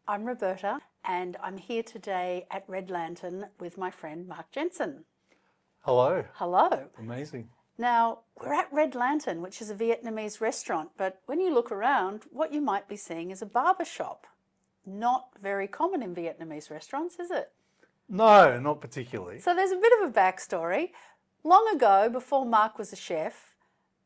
I'm Roberta and I'm here today at Red Lantern with my friend Mark Jensen. Hello. Hello. Amazing. Now, we're at Red Lantern, which is a Vietnamese restaurant, but when you look around, what you might be seeing is a barber shop. Not very common in Vietnamese restaurants, is it? No, not particularly. So there's a bit of a backstory. Long ago, before Mark was a chef,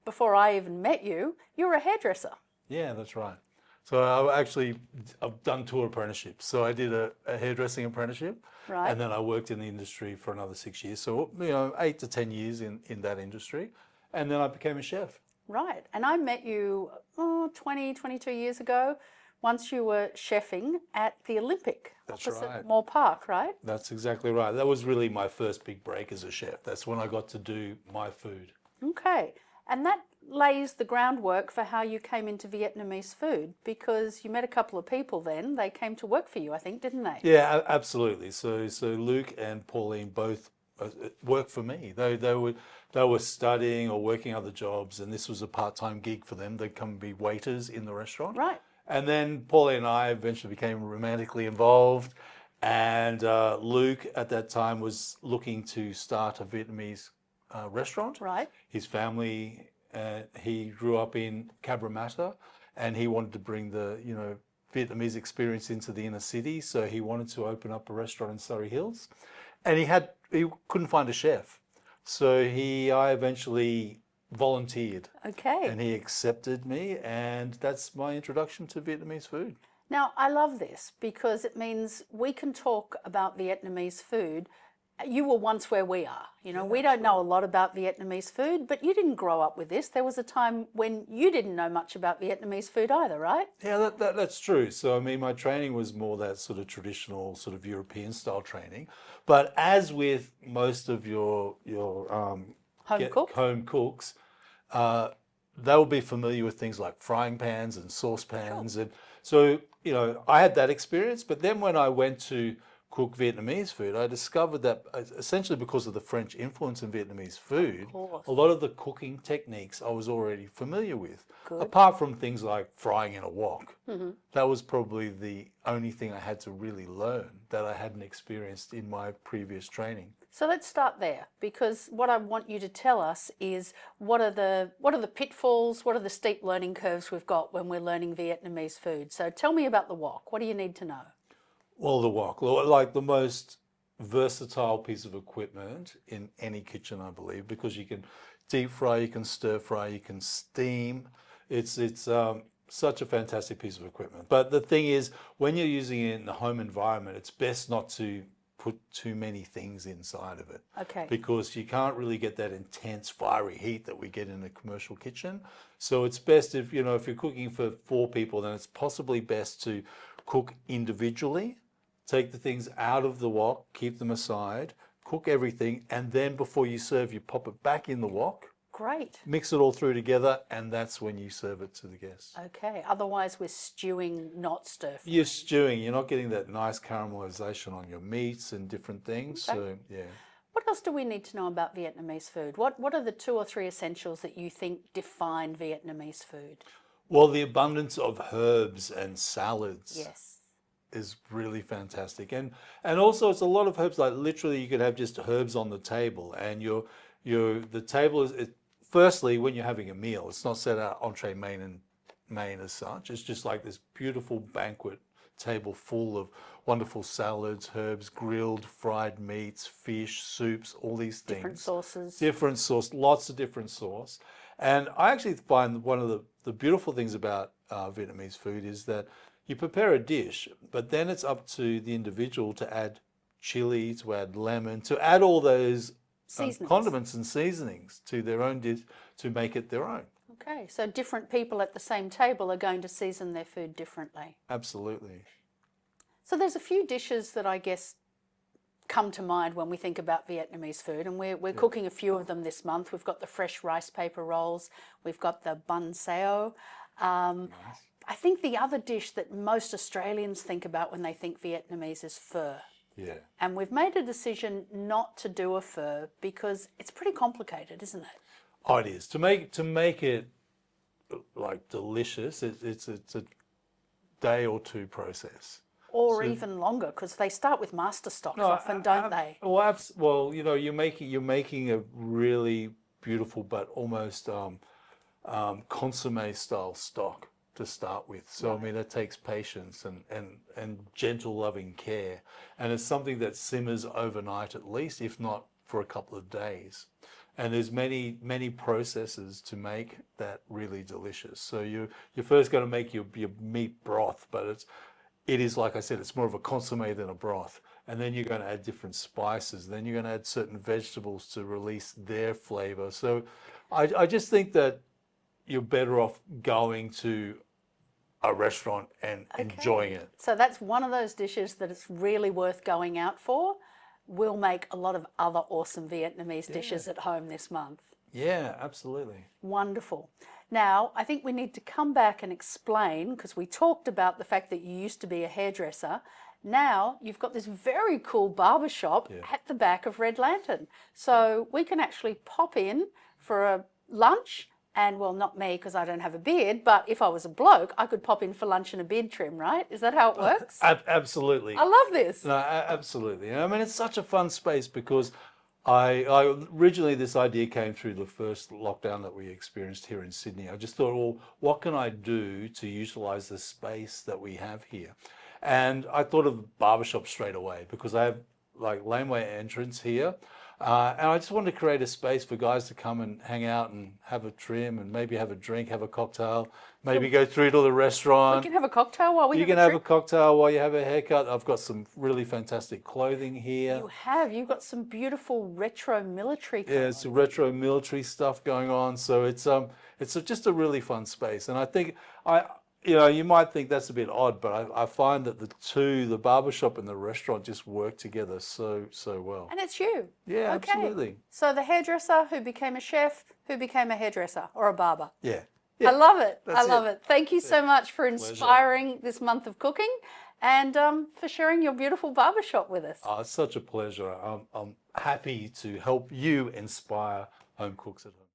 before I even met you, you were a hairdresser. Yeah, that's right. So I've done two apprenticeships. So I did a hairdressing apprenticeship, Right. and then I worked in the industry for another 6 years. So, 8 to 10 years in that industry. And then I became a chef. Right. And I met you 20, 22 years ago, once you were chefing at the Olympic That's opposite right. Moore Park, right? That's exactly right. That was really my first big break as a chef. That's when I got to do my food. Okay. And that lays the groundwork for how you came into Vietnamese food, because you met a couple of people then. They came to work for you, I think, didn't they? Yeah, absolutely. So Luke and Pauline both worked for me. They were studying or working other jobs, and this was a part-time gig for them. They'd come be waiters in the restaurant. Right. And then Pauline and I eventually became romantically involved. And Luke at that time was looking to start a Vietnamese restaurant. Right. His family, he grew up in Cabramatta, and he wanted to bring the Vietnamese experience into the inner city. So he wanted to open up a restaurant in Surrey Hills, and he couldn't find a chef. So I eventually volunteered. Okay. And he accepted me, and that's my introduction to Vietnamese food. Now, I love this because it means we can talk about Vietnamese food. You were once where we are. We don't know a lot about Vietnamese food, but you didn't grow up with this. There was a time when you didn't know much about Vietnamese food either, right? Yeah, that's true. So, I mean, my training was more that sort of traditional, sort of European style training. But as with most of your home cooks, they'll be familiar with things like frying pans and saucepans. Sure. And so, I had that experience. But then when I went to cook Vietnamese food, I discovered that essentially because of the French influence in Vietnamese food, a lot of the cooking techniques I was already familiar with. Good. Apart from things like frying in a wok. Mm-hmm. That was probably the only thing I had to really learn that I hadn't experienced in my previous training. So let's start there, because what I want you to tell us is what are the pitfalls, what are the steep learning curves we've got when we're learning Vietnamese food. So tell me about the wok. What do you need to know? Well, the wok, like the most versatile piece of equipment in any kitchen, I believe, because you can deep fry, you can stir fry, you can steam. It's such a fantastic piece of equipment. But the thing is, when you're using it in the home environment, it's best not to put too many things inside of it. Okay. Because you can't really get that intense fiery heat that we get in a commercial kitchen. So it's best if you're cooking for 4 people, then it's possibly best to cook individually. Take the things out of the wok, keep them aside, cook everything, and then before you serve, you pop it back in the wok. Great. Mix it all through together, and that's when you serve it to the guests. Okay. Otherwise, we're stewing, not stir fry. You're stewing. You're not getting that nice caramelization on your meats and different things. Okay. So, yeah. What else do we need to know about Vietnamese food? What are the 2 or 3 essentials that you think define Vietnamese food? Well, the abundance of herbs and salads. Yes. Is really fantastic, and also it's a lot of herbs. Like literally, you could have just herbs on the table, and the table is firstly when you're having a meal, it's not set out entree, main as such. It's just like this beautiful banquet table full of wonderful salads, herbs, grilled, fried meats, fish, soups, all these things. Different sauce, lots of different sauce. And I actually find one of the beautiful things about Vietnamese food is that you prepare a dish, but then it's up to the individual to add chili, to add lemon, to add all those condiments and seasonings to their own dish to make it their own. Okay, so different people at the same table are going to season their food differently. Absolutely. So there's a few dishes that I guess come to mind when we think about Vietnamese food, and we're cooking a few of them this month. We've got the fresh rice paper rolls, we've got the bun sao. Nice. I think the other dish that most Australians think about when they think Vietnamese is pho. Yeah. And we've made a decision not to do a pho because it's pretty complicated, isn't it? Oh, it is. To make it like delicious, it's a day or two process. or even longer, because they start with master stocks often, don't they? Well, you know, you're making a really beautiful but almost consomme style stock to start with. So I mean, it takes patience and gentle, loving care, and it's something that simmers overnight at least, if not for a couple of days. And there's many processes to make that really delicious. So you're first going to make your meat broth, but it is, like I said, it's more of a consomme than a broth. And then you're going to add different spices. Then you're going to add certain vegetables to release their flavor. So I just think that you're better off going to a restaurant and enjoying it. So that's one of those dishes that it's really worth going out for. We'll make a lot of other awesome Vietnamese dishes at home this month. Yeah, absolutely. Wonderful. Now, I think we need to come back and explain, because we talked about the fact that you used to be a hairdresser. Now you've got this very cool barbershop at the back of Red Lantern. So we can actually pop in for a lunch, and well, not me because I don't have a beard, but if I was a bloke, I could pop in for lunch and a beard trim, right? Is that how it works? Absolutely. I love this. No, absolutely. I mean, it's such a fun space because I originally, this idea came through the first lockdown that we experienced here in Sydney. I just thought, well, what can I do to utilize the space that we have here? And I thought of barbershop straight away because I have like laneway entrance here. And I just wanted to create a space for guys to come and hang out and have a trim and maybe have a drink, have a cocktail, maybe go through to the restaurant. We can have a cocktail while we You have can a have drink. a cocktail while you have a haircut. I've got some really fantastic clothing here. You've got some beautiful retro military clothes. Yeah, it's retro military stuff going on. So it's just a really fun space. And I think you might think that's a bit odd, but I find that the barbershop and the restaurant just work together so well. And it's you. Yeah, Okay. absolutely. So the hairdresser who became a chef, who became a hairdresser or a barber. Yeah. I love it. That's I love it. Thank you so much for Pleasure. inspiring this month of cooking and for sharing your beautiful barbershop with us. Oh, it's such a pleasure. I'm happy to help you inspire home cooks at home.